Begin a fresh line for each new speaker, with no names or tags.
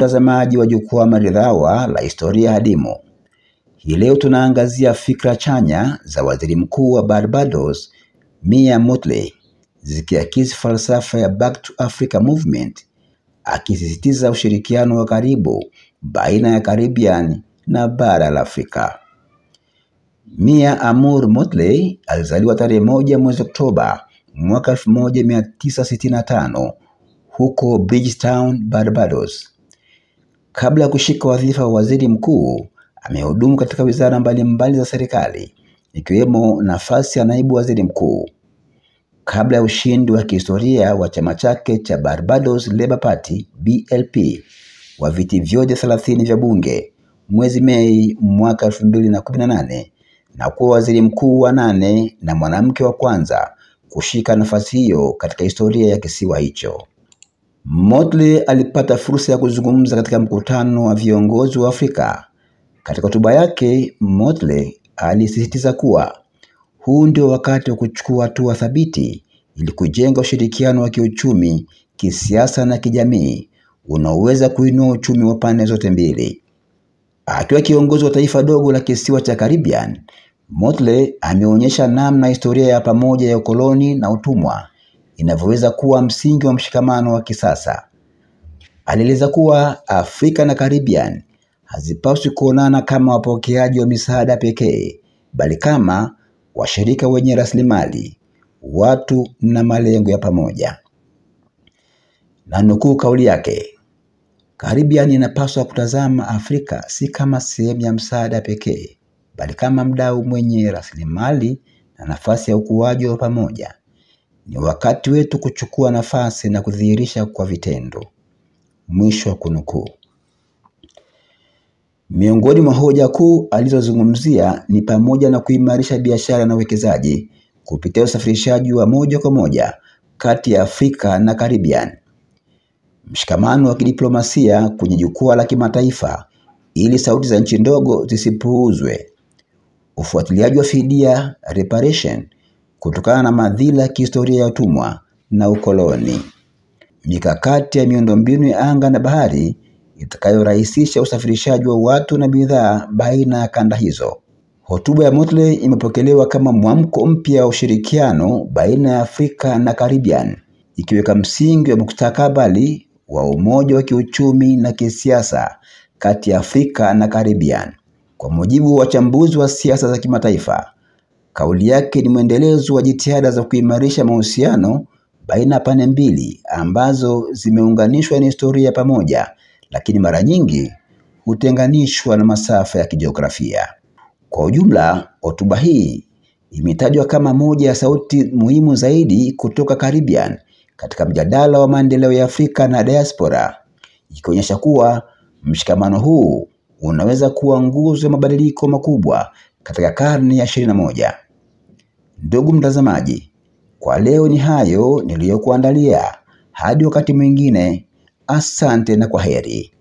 mtazamaji wa jukwaa maridhawa la historia hadimu. Hii leo tunaangazia fikra chanya za waziri mkuu wa Barbados, Mia Mottley, zikiakisi falsafa ya Back to Africa Movement, akisisitiza ushirikiano wa karibu baina ya Caribbean na bara la Afrika. Mia Amour Mottley alizaliwa tarehe 1 mwezi Oktoba mwaka 1965 huko Bridgetown, Barbados. Kabla ya kushika wadhifa wa waziri mkuu, amehudumu katika wizara mbalimbali za serikali, ikiwemo nafasi ya naibu waziri mkuu. Kabla ya ushindi wa kihistoria wa chama chake cha Barbados Labour Party (BLP) wa viti vyote 30 vya bunge mwezi Mei mwaka 2018 na kuwa waziri mkuu wa 8 na mwanamke wa kwanza kushika nafasi hiyo katika historia ya kisiwa hicho. Mottley alipata fursa ya kuzungumza katika mkutano wa viongozi wa Afrika. Katika hotuba yake, Mottley alisisitiza kuwa huu ndio wakati wa kuchukua hatua thabiti ili kujenga ushirikiano wa kiuchumi, kisiasa na kijamii unaoweza kuinua uchumi wa pande zote mbili. Akiwa kiongozi wa taifa dogo la kisiwa cha Caribbean, Mottley ameonyesha namna historia ya pamoja ya ukoloni na utumwa inavyoweza kuwa msingi wa mshikamano wa kisasa. Alieleza kuwa Afrika na Caribbean hazipaswi kuonana kama wapokeaji wa misaada pekee, bali kama washirika wenye rasilimali, watu na malengo ya pamoja. Na nukuu kauli yake, Caribbean inapaswa kutazama Afrika si kama sehemu ya msaada pekee, bali kama mdau mwenye rasilimali na nafasi ya ukuaji wa pamoja. Ni wakati wetu kuchukua nafasi na kudhihirisha kwa vitendo. Mwisho wa kunukuu. Miongoni mwa hoja kuu alizozungumzia ni pamoja na kuimarisha biashara na uwekezaji kupitia usafirishaji wa moja kwa moja kati ya Afrika na Caribbean, mshikamano wa kidiplomasia kwenye jukwaa la kimataifa ili sauti za nchi ndogo zisipuuzwe, ufuatiliaji wa fidia reparation kutokana na madhila ya kihistoria ya utumwa na ukoloni, mikakati ya miundombinu ya anga na bahari itakayorahisisha usafirishaji wa watu na bidhaa baina ya kanda hizo. Hotuba ya Mottley imepokelewa kama mwamko mpya wa ushirikiano baina ya Afrika na Caribbean, ikiweka msingi wa mustakabali wa umoja wa kiuchumi na kisiasa kati ya Afrika na Caribbean. Kwa mujibu wa wachambuzi wa siasa za kimataifa, kauli yake ni mwendelezo wa jitihada za kuimarisha mahusiano baina ya pande mbili ambazo zimeunganishwa na historia pamoja, lakini mara nyingi hutenganishwa na masafa ya kijiografia. Kwa ujumla, hotuba hii imetajwa kama moja ya sauti muhimu zaidi kutoka Caribbean katika mjadala wa maendeleo ya Afrika na diaspora, ikionyesha kuwa mshikamano huu unaweza kuwa nguzo ya mabadiliko makubwa katika karne ya 21. Ndugu mtazamaji, kwa leo ni hayo niliyokuandalia. Hadi wakati mwingine, asante na kwaheri.